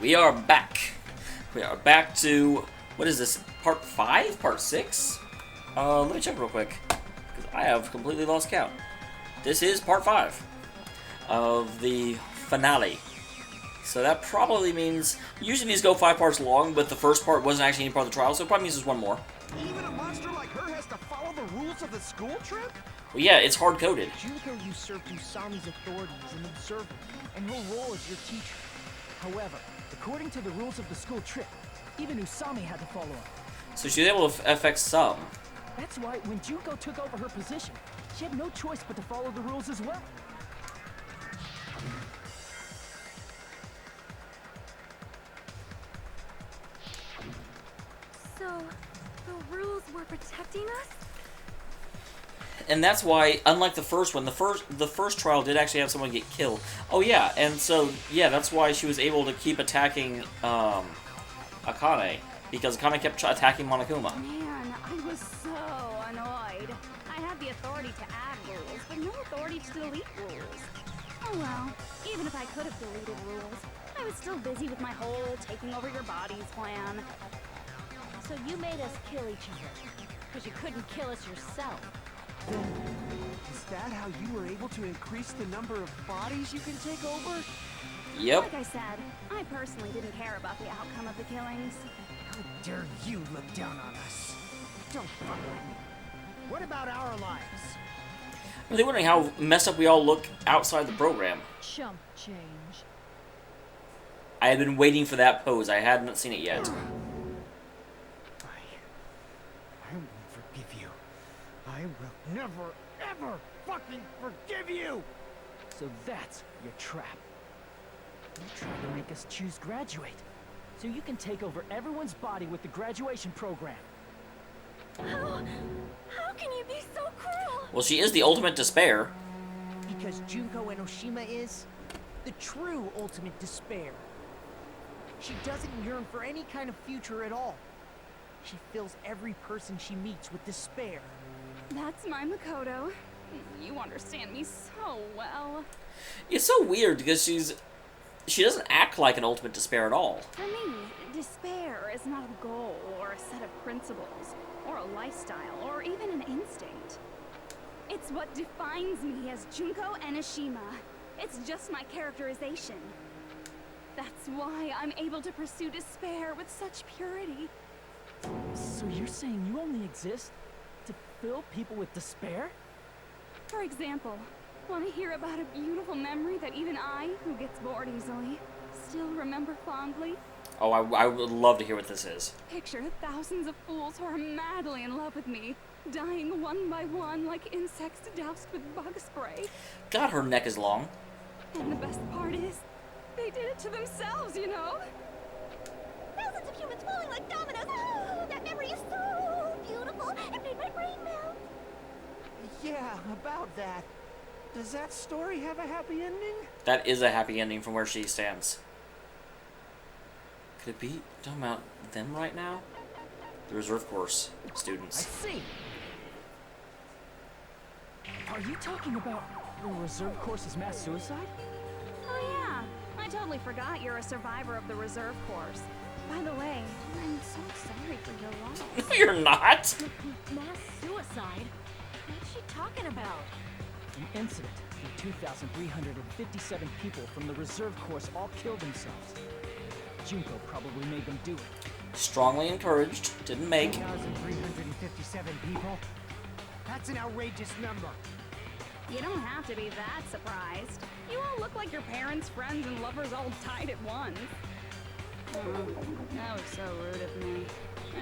We are back. We are back to, what is this, part 5? Part 6? Let me check real quick, because I have completely lost count. This is part 5 of the finale. So that probably means, usually these go 5 parts long, but the first part wasn't actually any part of the trial, so it probably means there's one more. Even a monster like her has to follow the rules of the school trip? Well, yeah, it's hard-coded. Junko usurped Usami's authority as an observer, and her role as your teacher. However, according to the rules of the school trip, even Usami had to follow up. So she was able to affect some. That's why when Junko took over her position, she had no choice but to follow the rules as well. So, the rules were protecting us? And that's why, unlike the first one, the first trial did actually have someone get killed. Oh yeah, and so yeah, that's why she was able to keep attacking Akane, because Akane kept attacking Monokuma. Man, I was so annoyed. I had the authority to add rules, but no authority to delete rules. Oh well, even if I could have deleted rules, I was still busy with my whole taking over your bodies plan. So you made us kill each other, because you couldn't kill us yourself. Is that how you were able to increase the number of bodies you can take over? Yep. Like I said, I personally didn't care about the outcome of the killings. How dare you look down on us? Don't fuck with me. What about our lives? I'm really wondering how messed up we all look outside the program. Chump change. I had been waiting for that pose. I hadn't seen it yet. I won't forgive you. I will never, ever fucking forgive you! So that's your trap. You tried to make us choose graduate, so you can take over everyone's body with the graduation program. How can you be so cruel? Well, she is the ultimate despair. Because Junko Enoshima is the true ultimate despair. She doesn't yearn for any kind of future at all. She fills every person she meets with despair. That's my Makoto. You understand me so well. It's so weird because she doesn't act like an ultimate despair at all. For me, despair is not a goal or a set of principles, or a lifestyle, or even an instinct. It's what defines me as Junko Enoshima. It's just my characterization. That's why I'm able to pursue despair with such purity. So you're saying you only exist to fill people with despair? For example, want to hear about a beautiful memory that even I, who gets bored easily, still remember fondly? Oh, I would love to hear what this is. Picture thousands of fools who are madly in love with me, dying one by one like insects doused with bug spray. God, her neck is long. And the best part is, they did it to themselves, you know? Thousands of humans falling like dominoes. Oh, that memory is so beautiful. It made my brain melt. Yeah, about that. Does that story have a happy ending? That is a happy ending from where she stands. Could it be talking about them right now? The reserve course I students. see. Are you talking about the reserve course's mass suicide? Oh yeah, I totally forgot you're a survivor of the reserve course. By the way, I'm so sorry for your loss. No, you're not. Mass suicide? What's she talking about? An incident where 2,357 people from the reserve course all killed themselves. Junko probably made them do it. Strongly encouraged. Didn't make. 2,357 people? That's an outrageous number. You don't have to be that surprised. You all look like your parents, friends, and lovers all died at once. Oh, that was so rude of me.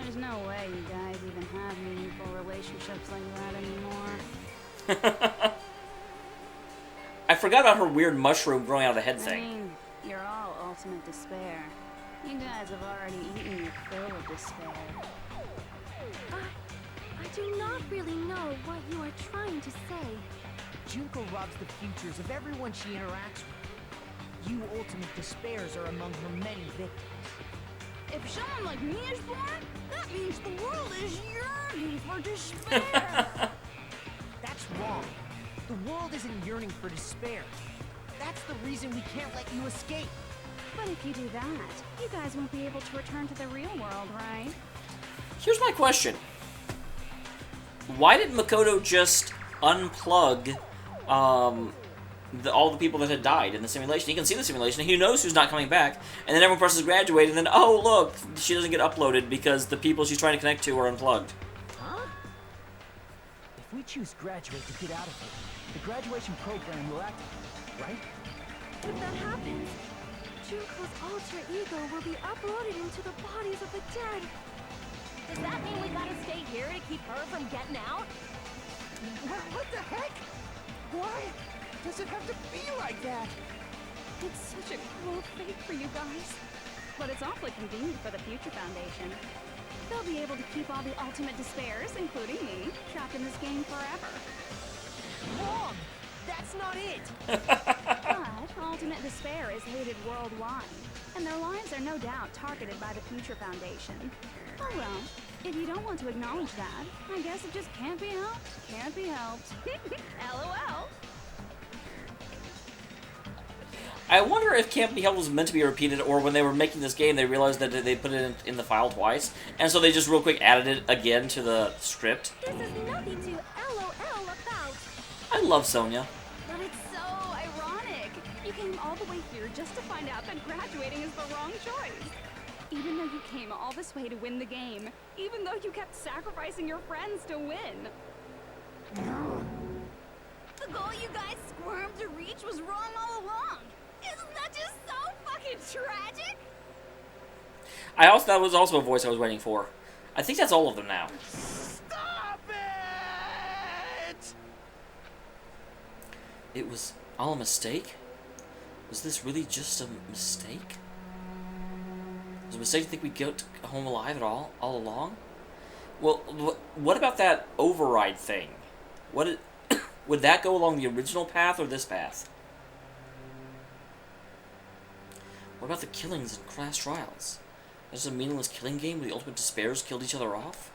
There's no way you guys even have meaningful relationships like that anymore. I forgot about her weird mushroom growing out of the head I thing. mean, you're all ultimate despair. You guys have already eaten your fill of despair. I do not really know what you are trying to say. Junko robs the futures of everyone she interacts with. You ultimate despairs are among her many victims. If someone like me is born, that means the world is yearning for despair. That's wrong. The world isn't yearning for despair. That's the reason we can't let you escape. But if you do that, you guys won't be able to return to the real world, right? Here's my question. Why did Makoto just unplug all the people that had died in the simulation? He can see the simulation, he knows who's not coming back, and then everyone presses graduate, and then, oh, look, she doesn't get uploaded because the people she's trying to connect to are unplugged. Huh? If we choose graduate to get out of here, the graduation program will activate, right? If that happens, Junko's alter ego will be uploaded into the bodies of the dead. Does that mean we gotta stay here to keep her from getting out? What the heck? Why does it have to be like that? It's such a cruel fate for you guys. But it's awfully convenient for the Future Foundation. They'll be able to keep all the ultimate despairs, including me, trapped in this game forever. Wrong! That's not it! But ultimate despair is hated worldwide, and their lives are no doubt targeted by the Future Foundation. Oh well, if you don't want to acknowledge that, I guess it just can't be helped. Can't be helped. LOL. I wonder if Can't Be Helped was meant to be repeated, or when they were making this game, they realized that they put it in the file twice, and so they just real quick added it again to the script. This is nothing to LOL about. I love Sonya. But it's so ironic. You came all the way here just to find out that graduating is the wrong choice. Even though you came all this way to win the game, even though you kept sacrificing your friends to win. The goal you guys squirmed to reach was wrong all along. Isn't that just so fucking tragic? That was also a voice I was waiting for. I think that's all of them now. Stop it! It was all a mistake? Was this really just a mistake? Was it a mistake to think we'd get home alive at all along? Well, what about that override thing? Would that go along the original path or this path? What about the killings in class trials? That's a meaningless killing game where the ultimate despairs killed each other off?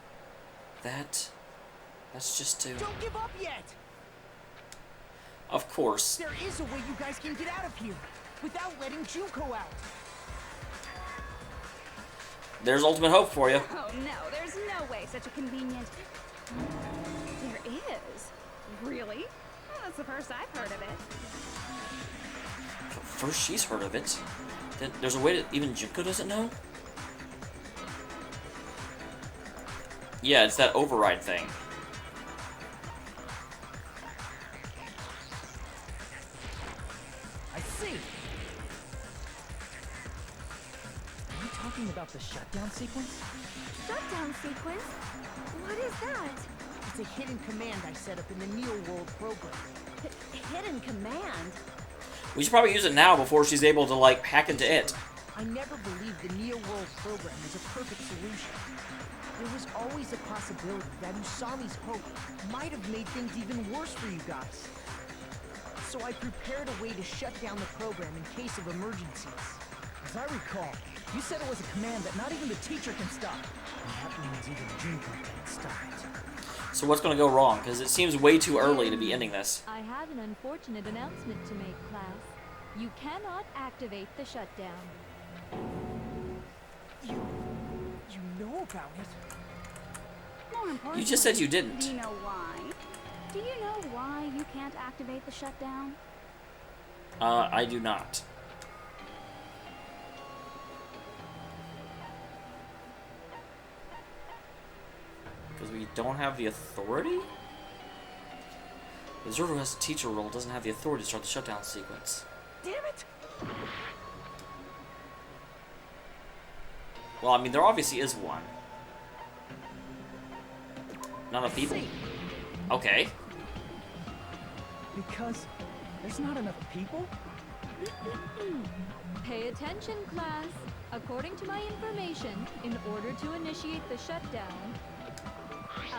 That's just to... Don't give up yet! Of course. There is a way you guys can get out of here without letting Junko out. There's ultimate hope for you. Oh no, there's no way such a convenient... There is. Really? Well, that's the first I've heard of it. First she's heard of it. Then there's a way that even Junko doesn't know? Yeah, it's that override thing. I see! Are you talking about the shutdown sequence? Shutdown sequence? What is that? It's a hidden command I set up in the Neo World program. Hidden command? We should probably use it now before she's able to, like, hack into it. I never believed the Neo World program was a perfect solution. There was always a possibility that Usami's hope might have made things even worse for you guys. So I prepared a way to shut down the program in case of emergencies. As I recall, you said it was a command that not even the teacher can stop. And that means even Junko can't stop it. So what's going to go wrong? Because it seems way too early to be ending this. I have an unfortunate announcement to make, class. You cannot activate the shutdown. You know about it? More importantly, You just said you didn't. Do you know why? Do you know why you can't activate the shutdown? I do not. Because we don't have the authority? The observer who has a teacher role doesn't have the authority to start the shutdown sequence. Damn it! Well, I mean, there obviously is one. Not enough people. Okay. Because there's not enough people? Pay attention, class. According to my information, in order to initiate the shutdown,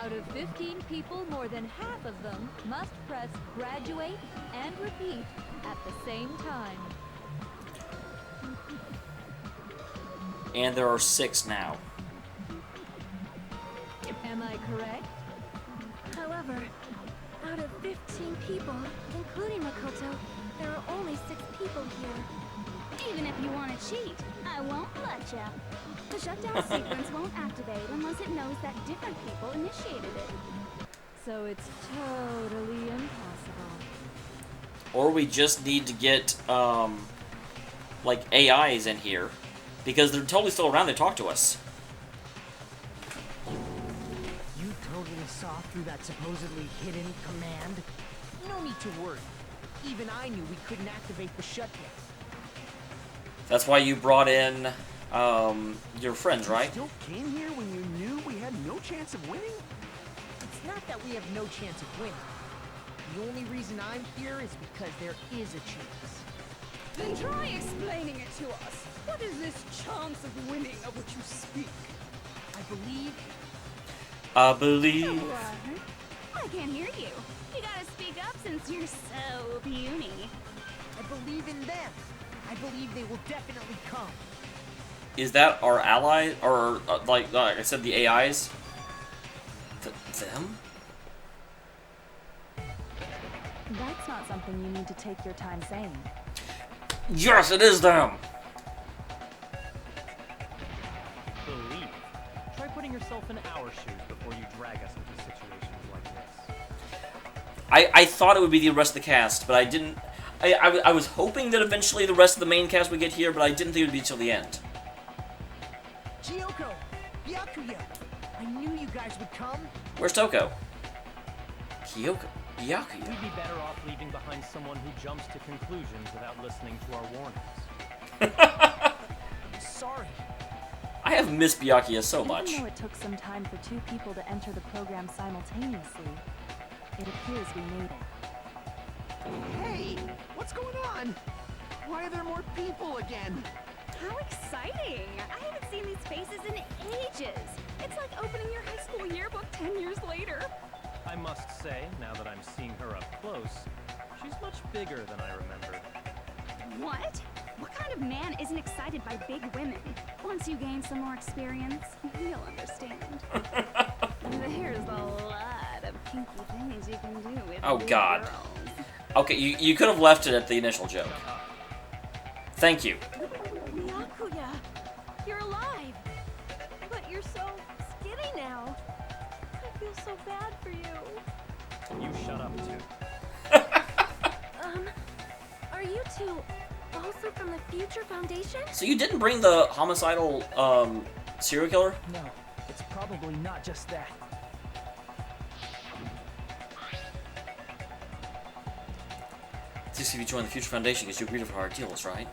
out of 15 people, more than half of them must press graduate and repeat at the same time. And there are 6 now. Am I correct? However, out of 15 people, including Makoto, there are only 6 people here. Even if you you want to cheat. I won't let ya. The shutdown sequence won't activate unless it knows that different people initiated it. So it's totally impossible. Or we just need to get, like, AIs in here. Because they're totally still around, they talk to us. You totally saw through that supposedly hidden command? No need to worry. Even I knew we couldn't activate the shutdown. That's why you brought in, your friends, right? You still came here when you knew we had no chance of winning? It's not that we have no chance of winning. The only reason I'm here is because there is a chance. Then try explaining it to us. What is this chance of winning of which you speak? I believe... I believe... What? I can't hear you. You gotta speak up since you're so puny. I believe in them. I believe they will definitely come. Is that our ally? Or, like I said, the AIs? Them? That's not something you need to take your time saying. Yes, it is them! Believe. Try putting yourself in our shoes before you drag us into situations like this. I thought it would be the rest of the cast, but I didn't... I was hoping that eventually the rest of the main cast would get here, but I didn't think it would be till the end. Kyoko! Byakuya! I knew you guys would come. Where's Toko? Kyoko? Byakuya? We'd be better off leaving behind someone who jumps to conclusions without listening to our warnings. I'm sorry. I have missed Byakuya so much. Even though it took some time for two people to enter the program simultaneously, it appears we made it. Hey, what's going on? Why are there more people again? How exciting! I haven't seen these faces in ages. It's like opening your high school yearbook 10 years later. I must say, now that I'm seeing her up close, she's much bigger than I remembered. What? What kind of man isn't excited by big women? Once you gain some more experience, you'll understand. There's a lot of kinky things you can do with Oh, big God. girls. Okay, you could have left it at the initial joke. Thank you. Byakuya, you're alive. But you're so skinny now. I feel so bad for you. You shut up, too. Are you two also from the Future Foundation? So you didn't bring the homicidal, serial killer? No, it's probably not just that. This if you join the Future Foundation because you agreed for our deals, right?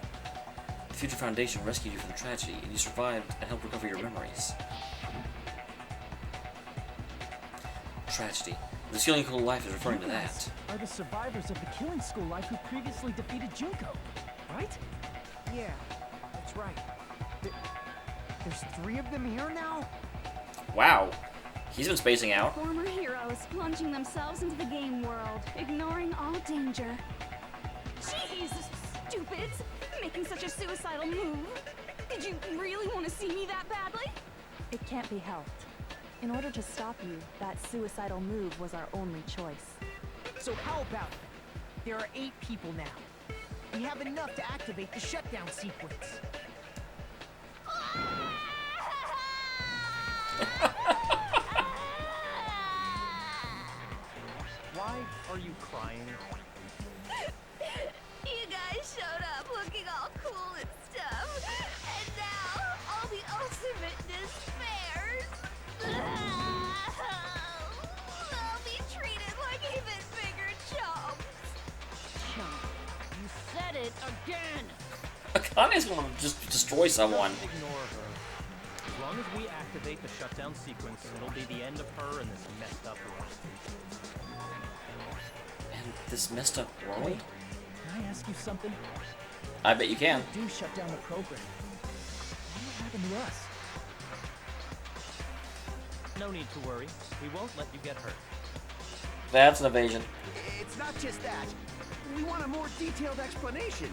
The Future Foundation rescued you from the tragedy, and you survived and helped recover your memories. Tragedy. The Killing School Life is referring to that. Are the survivors of the Killing School Life who previously defeated Junko, right? Yeah, that's right. There's 3 of them here now? Wow. He's been spacing out. Former heroes plunging themselves into the game world, ignoring all danger. Jeez, stupids! Making such a suicidal move. Did you really want to see me that badly? It can't be helped. In order to stop you, that suicidal move was our only choice. So how about it? There are 8 people now. We have enough to activate the shutdown sequence. Why are you crying? You guys showed up looking all cool and stuff, and now all the ultimate despairs. I'll be treated like even bigger chumps. You said it again! Akane's gonna just destroy someone. Ignore her. As long as we activate the shutdown sequence, it'll be the end of her and this messed up world. And this messed up world? Wait, can I ask you something? I bet you can. Do shut down the program. What happened to us? No need to worry. We won't let you get hurt. That's an evasion. It's not just that. We want a more detailed explanation.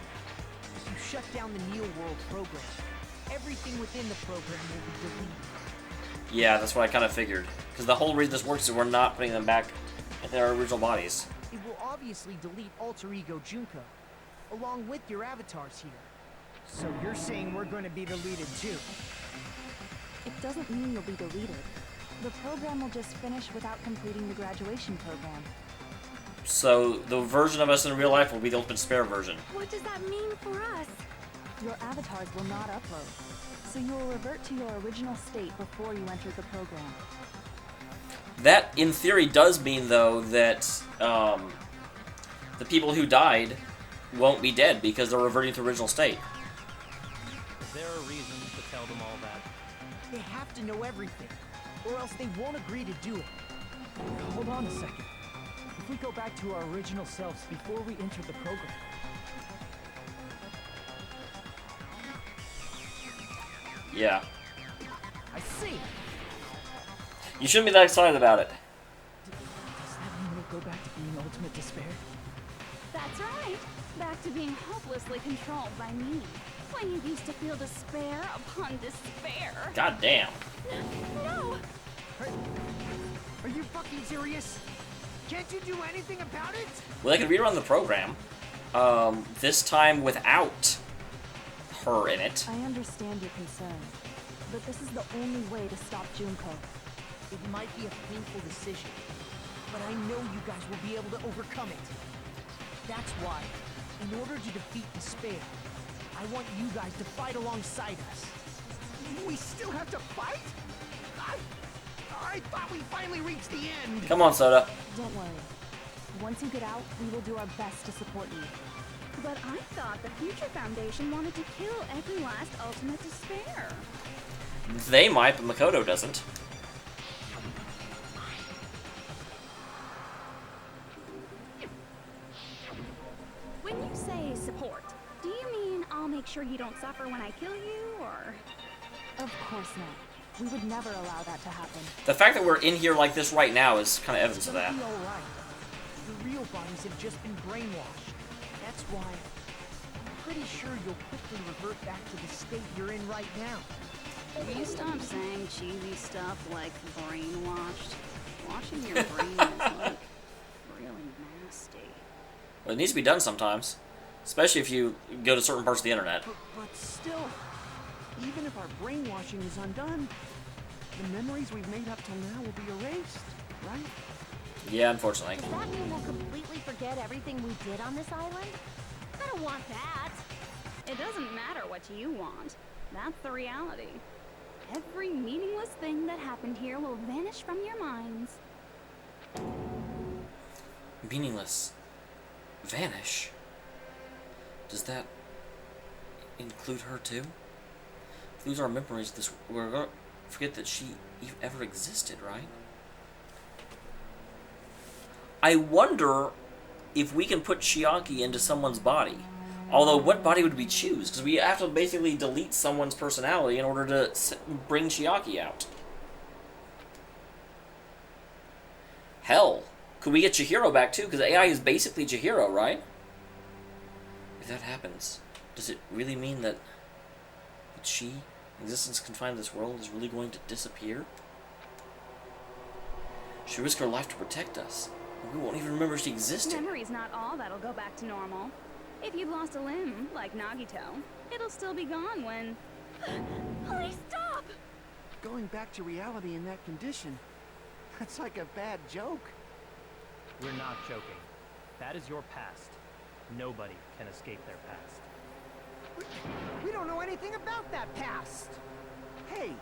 If you shut down the Neo World program, everything within the program will be deleted. Yeah, that's what I kind of figured. Because the whole reason this works is we're not putting them back in their original bodies. It will obviously delete Alter Ego Junko, along with your avatars here. So you're saying we're going to be deleted too? It doesn't mean you'll be deleted. The program will just finish without completing the graduation program. So the version of us in real life will be the Ultimate Despair version. What does that mean for us? Your avatars will not upload, so you will revert to your original state before you enter the program. That, in theory, does mean, though, that the people who died won't be dead because they're reverting to original state. Is there a reason to tell them all that? They have to know everything, or else they won't agree to do it. Hold on a second. If we go back to our original selves before we enter the program, Yeah. I see. You shouldn't be that excited about it. does that mean we'll go back to being ultimate despair? That's right. Back to being hopelessly controlled by me. When you used to feel despair upon despair. God damn. No! Are you fucking serious? Can't you do anything about it? Well, they could rerun the program. This time without her in it. I understand your concern, but this is the only way to stop Junko. It might be a painful decision, but I know you guys will be able to overcome it. That's why, in order to defeat despair, I want you guys to fight alongside us. We still have to fight? I thought we finally reached the end. Come on, Soda. Don't worry. Once you get out, we will do our best to support you. But I thought the Future Foundation wanted to kill every last ultimate despair. They might, but Makoto doesn't. When you say support, do you mean I'll make sure you don't suffer when I kill you, or...? Of course not. We would never allow that to happen. The fact that we're in here like this right now is kind of evidence of that. It'll be all right. The real bodies have just been brainwashed. That's why I'm pretty sure you'll quickly revert back to the state you're in right now. Will you stop saying cheesy stuff like brainwashed? Washing your brain is like really nasty. Well, it needs to be done sometimes. Especially if you go to certain parts of the internet. But still, even if our brainwashing is undone, the memories we've made up till now will be erased, right? Yeah, unfortunately. Does that mean we'll completely forget everything we did on this island? I don't want that. It doesn't matter what you want. That's the reality. Every meaningless thing that happened here will vanish from your minds. Meaningless. Vanish? Does that include her too? If we lose our memories, we're gonna forget that she ever existed, right? I wonder if we can put Chiaki into someone's body. Although, what body would we choose? Because we have to basically delete someone's personality in order to bring Chiaki out. Hell, could we get Chihiro back too? Because AI is basically Chihiro, right? If that happens, does it really mean that she, existence confined to this world, is really going to disappear? She risked her life to protect us. We won't even remember she existed. Memory's not all that'll go back to normal. If you've lost a limb, like Nagito, it'll still be gone when... Please stop! Going back to reality in that condition, that's like a bad joke. We're not joking. That is your past. Nobody can escape their past. We don't know anything about that past. Hey,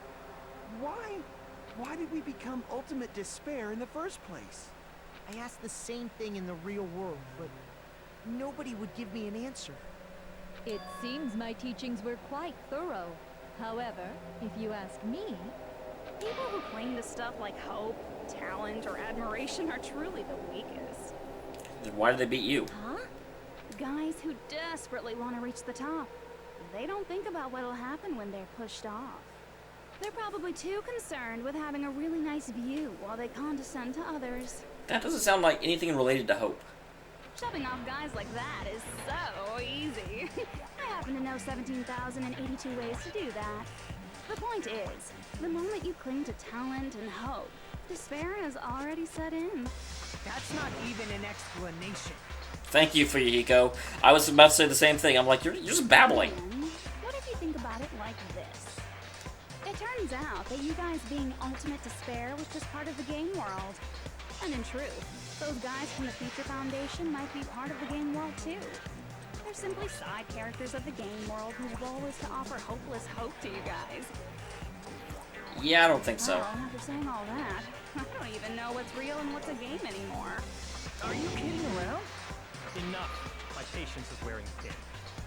why did we become ultimate despair in the first place? I asked the same thing in the real world, but nobody would give me an answer. It seems my teachings were quite thorough. However, if you ask me, People who claim to stuff like hope, talent, or admiration are truly the weakest. Then why did they beat you? Huh? Guys who desperately want to reach the top. They don't think about what'll happen when they're pushed off. They're probably too concerned with having a really nice view while they condescend to others. That doesn't sound like anything related to hope. Shoving off guys like that is so easy. I happen to know 17,082 ways to do that. The point is, the moment you cling to talent and hope, despair has already set in. That's not even an explanation. Thank you, Fuyuhiko. I was about to say the same thing. I'm like, you're just babbling. Man, about it like this. It turns out that you guys being Ultimate Despair was just part of the game world. And in truth, those guys from the Future Foundation might be part of the game world too. They're simply side characters of the game world whose role is to offer hopeless hope to you guys. Yeah, I don't think so. Well, after saying all that, I don't even know what's real and what's a game anymore. Are you kidding around? Enough. My patience is wearing thin.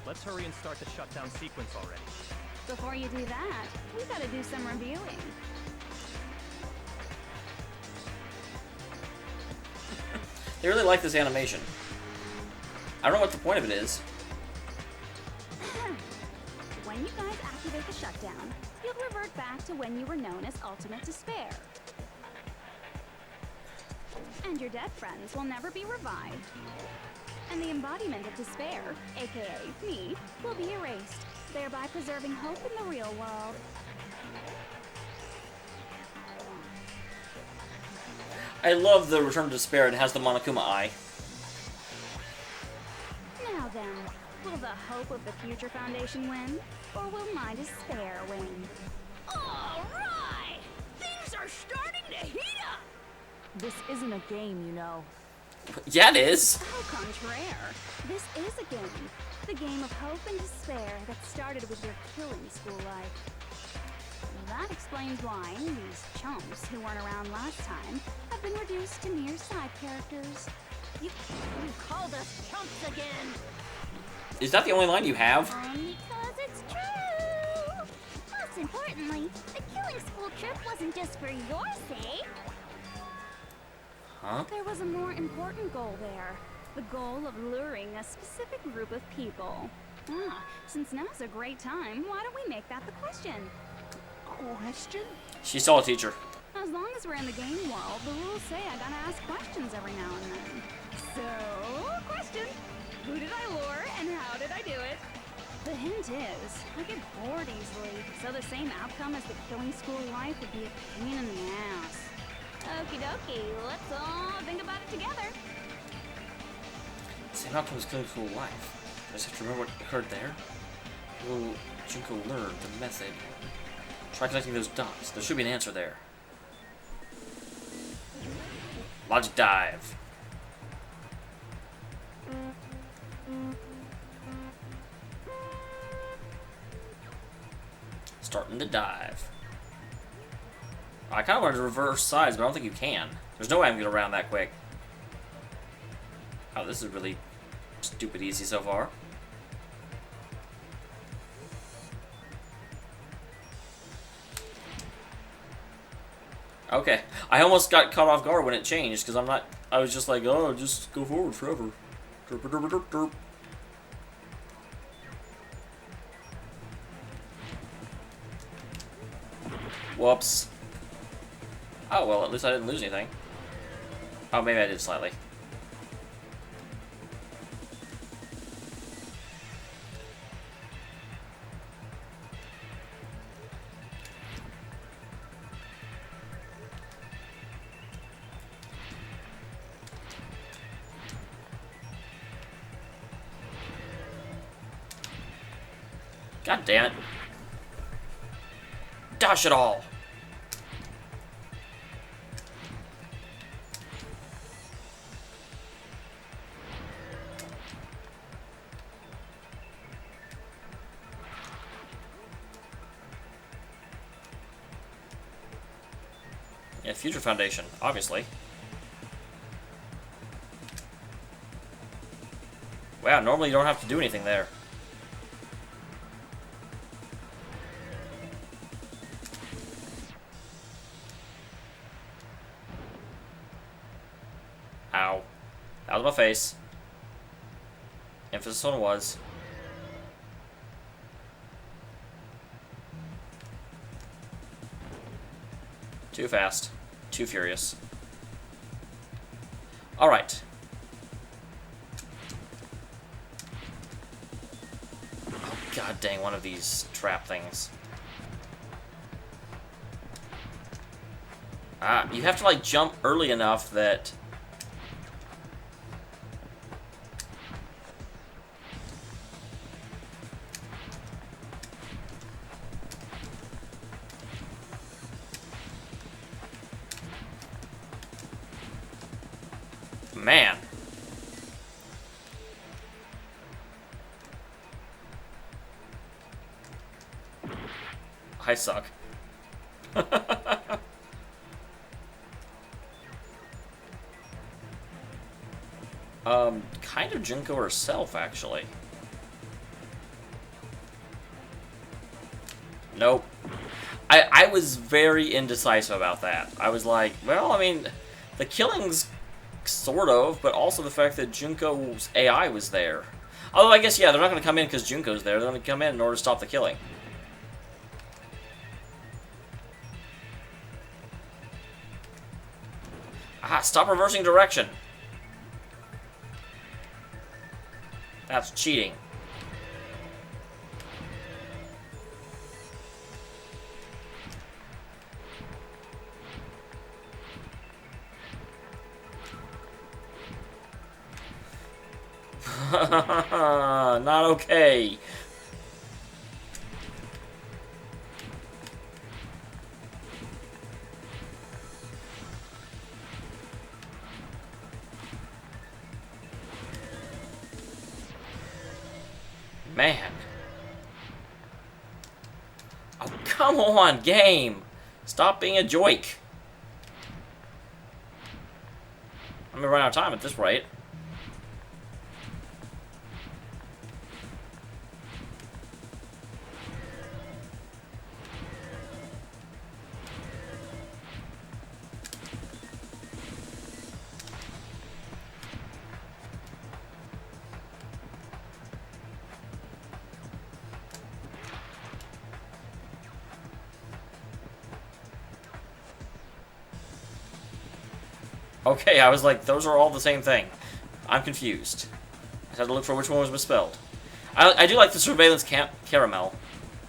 Let's hurry and start the shutdown sequence already. Before you do that, we gotta do some reviewing. They really like this animation. I don't know what the point of it is. When you guys activate the shutdown, you'll revert back to when you were known as Ultimate Despair. And your dead friends will never be revived. And the embodiment of despair, aka me, will be erased, thereby preserving hope in the real world. I love the Return to Despair. It has the Monokuma eye. Now then, will the hope of the Future Foundation win? Or will my despair win? Alright! Things are starting to heat up! This isn't a game, you know. Yeah, it is. Au contraire, this is a game. The game of hope and despair that started with your killing school life. That explains why these chumps who weren't around last time have been reduced to mere side characters. You called us chumps again! Is that the only line you have? Because it's true! Most importantly, the killing school trip wasn't just for your sake. Huh? There was a more important goal there. The goal of luring a specific group of people. Since now's a great time, why don't we make that the question? Question? She's still a teacher. As long as we're in the game world, the rules say I gotta ask questions every now and then. So, question. Who did I lure and how did I do it? The hint is, I get bored easily, so the same outcome as the killing school life would be a pain in the ass. Okie dokie, let's all think about it together. Same outcome as killing school life. I just have to remember what occurred there. Will Junko learn the method? Try connecting those dots. There should be an answer there. Logic dive. Starting to dive. I kind of wanted to reverse sides, but I don't think you can. There's no way I can get around that quick. Oh, this is really stupid easy so far. Okay, I almost got caught off guard when it changed, because I was just like, oh, just go forward forever. Derp, derp, derp, derp. Whoops. Oh, well, at least I didn't lose anything. Oh, maybe I did slightly. God damn it. Dash it all. Yeah, Future Foundation, obviously. Wow, normally you don't have to do anything there. Ow. That was my face. Emphasis on was. Too fast. Too furious. Alright. Oh, god dang, one of these trap things. Ah, you have to like jump early enough that... Man. I suck. Kind of Junko herself, actually. Nope. I was very indecisive about that. I was like, well, I mean, the killings, sort of, but also the fact that Junko's AI was there. Although, I guess, yeah, they're not going to come in because Junko's there. They're going to come in order to stop the killing. Ah, stop reversing direction. That's cheating. Not okay. Man. Oh, come on, game. Stop being a joke. I'm gonna run out of time at this rate. Okay, I was like, those are all the same thing. I'm confused. I just had to look for which one was misspelled. I do like the surveillance caramel.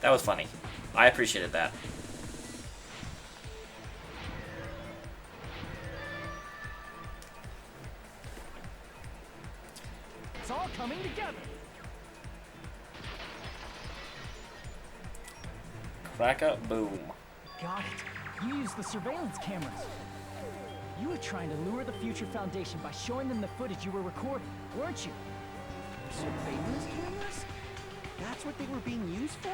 That was funny. I appreciated that. It's all coming together. Crack up, boom. Got it. You used the surveillance cameras. You were trying to lure the Future Foundation by showing them the footage you were recording, weren't you? Surveillance cameras? That's what they were being used for?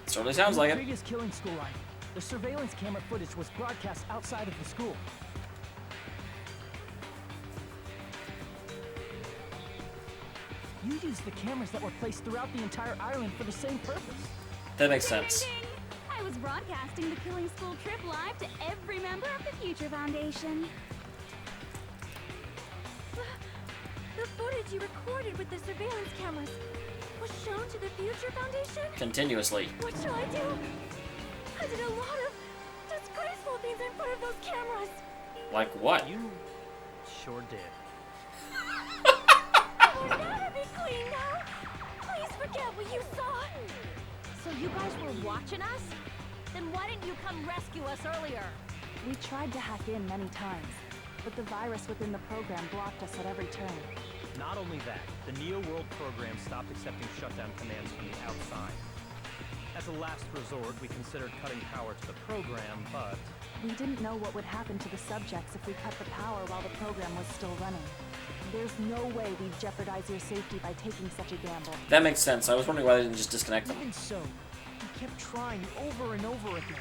Certainly sounds like In the it. previous killing school ride, the surveillance camera footage was broadcast outside of the school. You used the cameras that were placed throughout the entire island for the same purpose. That makes sense. Ding, ding, ding. I was broadcasting the Killing School trip live to every member of the Future Foundation. The footage you recorded with the surveillance cameras was shown to the Future Foundation? Continuously. What shall I do? I did a lot of disgraceful things in front of those cameras. Like what? You sure did. I want that to be clean now. Please forget what you saw. So you guys were watching us? Then why didn't you come rescue us earlier? We tried to hack in many times, but the virus within the program blocked us at every turn. Not only that, the Neo World program stopped accepting shutdown commands from the outside. As a last resort, we considered cutting power to the program, but We didn't know what would happen to the subjects if we cut the power while the program was still running. There's no way we'd jeopardize your safety by taking such a gamble. That makes sense. I was wondering why they didn't just disconnect them. Even so, we kept trying over and over again,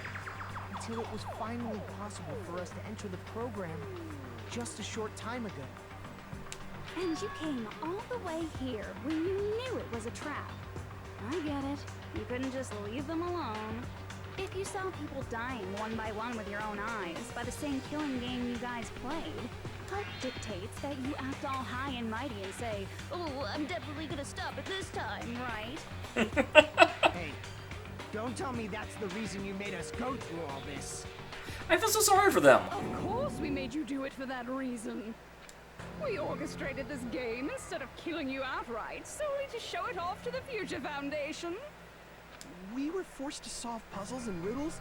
until it was finally possible for us to enter the program just a short time ago. And you came all the way here when you knew it was a trap. I get it. You couldn't just leave them alone. If you saw people dying one by one with your own eyes by the same killing game you guys played, hope dictates that you act all high and mighty and say, "Oh, I'm definitely gonna stop it this time, right?" Hey, don't tell me that's the reason you made us go through all this. I feel so sorry for them. Of course we made you do it for that reason. We orchestrated this game instead of killing you outright, solely to show it off to the Future Foundation. We were forced to solve puzzles and riddles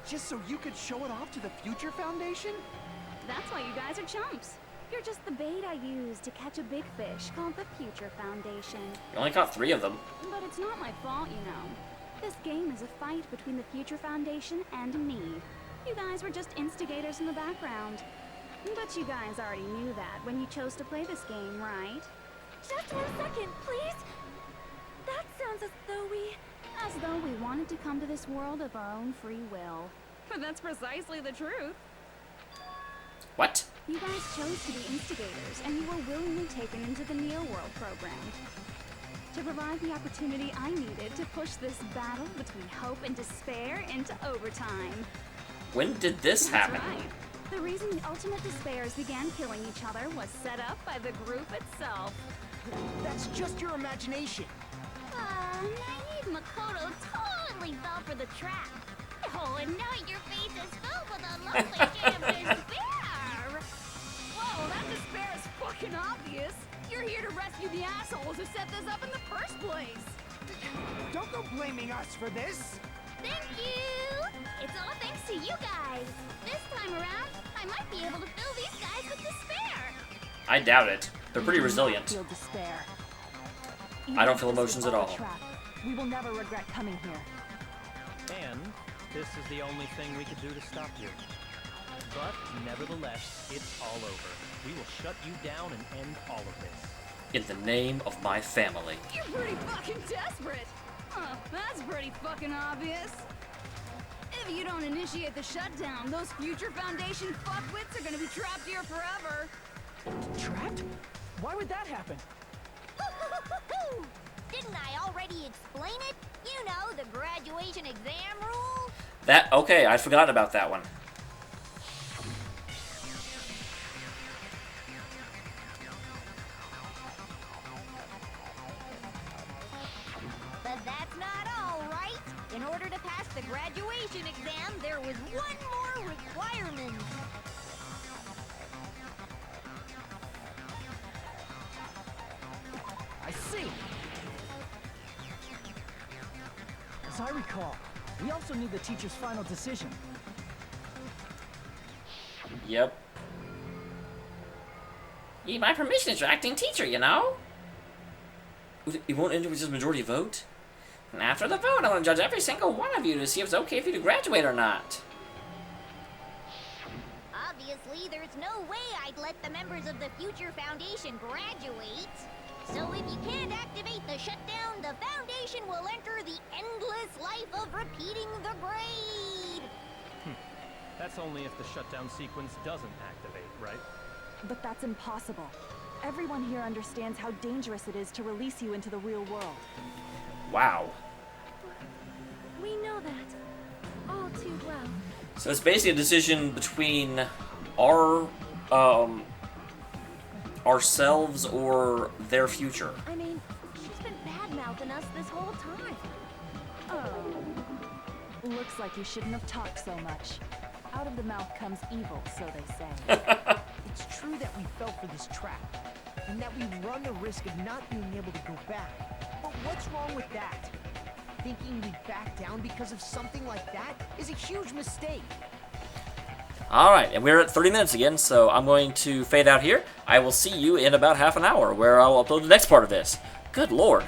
just so you could show it off to the Future Foundation? That's why you guys are chumps. You're just the bait I used to catch a big fish called the Future Foundation. You only caught 3 of them. But it's not my fault, you know. This game is a fight between the Future Foundation and me. You guys were just instigators in the background. But you guys already knew that when you chose to play this game, right? Just 1 second, please. That sounds as though we... As though we wanted to come to this world of our own free will. But that's precisely the truth. What? You guys chose to be instigators, and you were willingly taken into the Neo World program. To provide the opportunity I needed to push this battle between hope and despair into overtime. When did this happen? That's right. The reason the Ultimate Despairs began killing each other was set up by the group itself. That's just your imagination. Naive Makoto totally fell for the trap. Oh, and now your face is filled with a lovely shade of despair. Whoa, that despair is fucking obvious. You're here to rescue the assholes who set this up in the first place. Don't go blaming us for this. Thank you. It's all thanks to you guys. This time around, I might be able to fill these guys with despair. I doubt it. They're pretty resilient. Feel despair. I don't feel emotions at all. We will never regret coming here. And this is the only thing we could do to stop you. But nevertheless, it's all over. We will shut you down and end all of this. In the name of my family. You're pretty fucking desperate. That's pretty fucking obvious. If you don't initiate the shutdown, those future Foundation fuckwits are gonna be trapped here forever. Trapped? Why would that happen? Didn't I already explain it? You know, the graduation exam rule? That, okay, I'd forgotten about that one. But that's not all, right? In order to pass the graduation exam, there was one more requirement. I see. As I recall, we also need the teacher's final decision. Yep. Yeah, my permission as your acting teacher, you know? You won't enter with just majority vote? And after the vote, I want to judge every single one of you to see if it's okay for you to graduate or not. Obviously, there's no way I'd let the members of the Future Foundation graduate. So if you can't activate the shutdown, the Foundation will enter the endless life of repeating the grade. That's only if the shutdown sequence doesn't activate, right? But that's impossible. Everyone here understands how dangerous it is to release you into the real world. Wow. We know that all too well. So it's basically a decision between ourselves or their future. I mean, she's been bad-mouthing us this whole time. Oh. Looks like you shouldn't have talked so much. Out of the mouth comes evil, so they say. It's true that we fell for this trap, and that we run the risk of not being able to go back. But what's wrong with that? Thinking we'd back down because of something like that is a huge mistake. Alright, and we're at 30 minutes again, so I'm going to fade out here. I will see you in about half an hour, where I'll upload the next part of this. Good lord.